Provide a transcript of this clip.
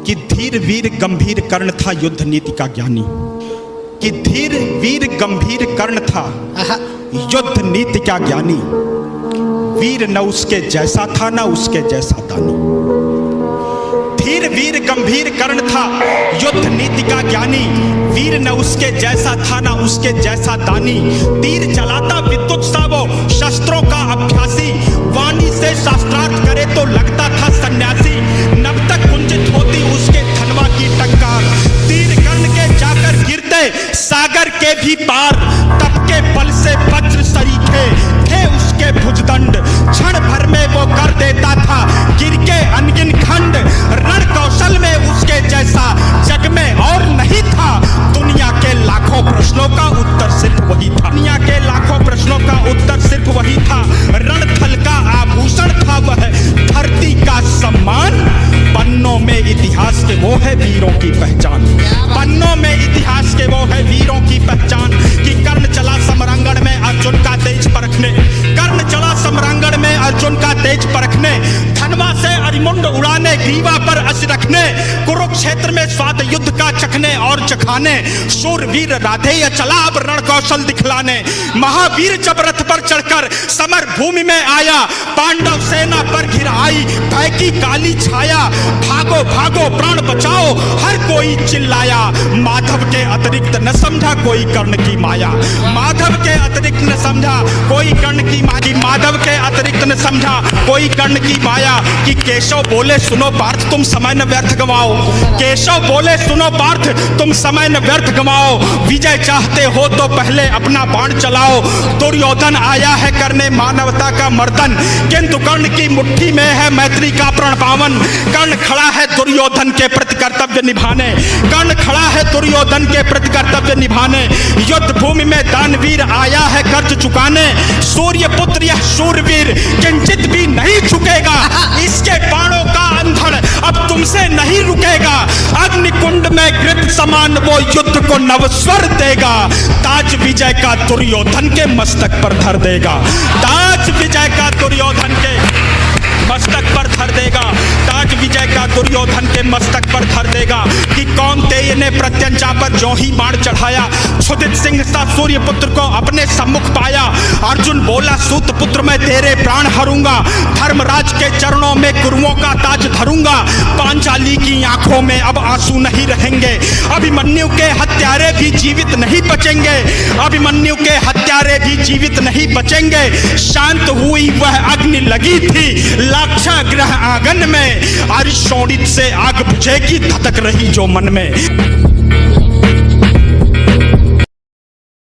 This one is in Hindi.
कि धीर वीर गंभीर कर्ण था युद्ध नीति का ज्ञानी, कि धीर वीर गंभीर कर्ण था युद्ध नीति का ज्ञानी। वीर न उसके जैसा था न उसके जैसा दानी। धीर वीर गंभीर कर्ण था युद्ध नीति का ज्ञानी, वीर न उसके जैसा था न उसके जैसा दानी। तीर चलाता विद्युत सा वो शस्त्रों का अभ्यासी, वाणी से शास्त्रार्थ करे तो लगता था सन्यासी। नब तक कुंजित होती उसके धनवा की टंकार, तीर कर्ण के जाकर गिरते सागर के भी पार। तप के बल से वज्र सरीखे थे उसके भुजदंड, क्षण भर में वो कर देता था गिर के अनगिन खंड। रण कौशल में उसके जैसा जग में और नहीं था, दुनिया के लाखों प्रश्नों का उत्तर सिर्फ वही था। दुनिया के लाखों प्रश्नों का उत्तर सिर्फ वही था। रणथल का आभूषण था वह, धरती का सम्मान। पन्नों में इतिहास के वो है वीरों की पहचान, पन्नों में इतिहास के वो है वीरों की पहचान। कि कर्ण चला समरांगण में अर्जुन का तेज परखने, कर्ण चला समरांगण में अर्जुन का तेज परखने। धनवा से अरिमुंड उड़ाने, ग्रीवा पर अस रखने, कुरुक्षेत्र में स्वाद युद्ध का चखने और चखाने। शूरवीर राधेय चला अब रण कौशल दिखलाने, महावीर जब रथ पर चढ़कर समर भूमि में आया। पांडव सेना पर घिर आई भय की काली छाया, भागो भागो प्राण बचाओ हर कोई चिल्लाया। माधव के अतिरिक्त न समझा कोई कर्ण की माया, माधव के अतिरिक्त न समझा कोई कर्ण की माया, माधव के अतिरिक्त न समझा कोई कर्ण की माया। कि केशव बोले सुनो पार्थ तुम समय न व्यर्थ गवाओ, केशव बोले सुनो पार्थ तुम समय न व्यर्थ गवाओ। विजय चाहते हो तो पहले अपना बाण चलाओ, दुर्योधन आया है करने मानवता का मर्दन। किंतु कर्ण की मुट्ठी में है मैत्री का प्रण पावन। कर्ण खड़ा है दुर्योधन के प्रति कर्तव्य निभाने, कर्ण खड़ा है दुर्योधन के प्रति कर्तव्य निभाने। युद्ध भूमि में दानवीर आया है कर्ज चुकाने, सूर्य पुत्र यह शूरवीर किंचित भी नहीं झुकेगा। इसके बाणों का अंधड़ अब तुमसे नहीं रुकेगा, अग्निकुंड में घृत समान वो युद्ध को नवस्वर देगा। ताज विजय का दुर्योधन के मस्तक पर धर देगा, ताज विजय का दुर्योधन के मस्तक पर धर देगा, ताज विजय का दुर्योधन के मस्तक पर धर देगा। कि कौन्तेय ने प्रत्यंचा पर जो ही बाण चढ़ाया, क्षुधित सिंह सा सूर्य पुत्र को अपने सम्मुख पाया। अर्जुन बोला सूत पुत्र मैं तेरे प्राण हरूंगा, धर्मराज के चरणों में कुरुओं का ताज धरूंगा। पांचाली की आंखों में अब आंसू नहीं रहेंगे, अभिमन्यु के हत्यारे भी जीवित नहीं बचेंगे, अभिमन्यु के हत्यारे भी जीवित नहीं बचेंगे। शांत हुई वह अग्नि लगी थी लाक्षा ग्रह आंगन में, अरिशोणित से आग बुझेगी धधक रही जो मन में।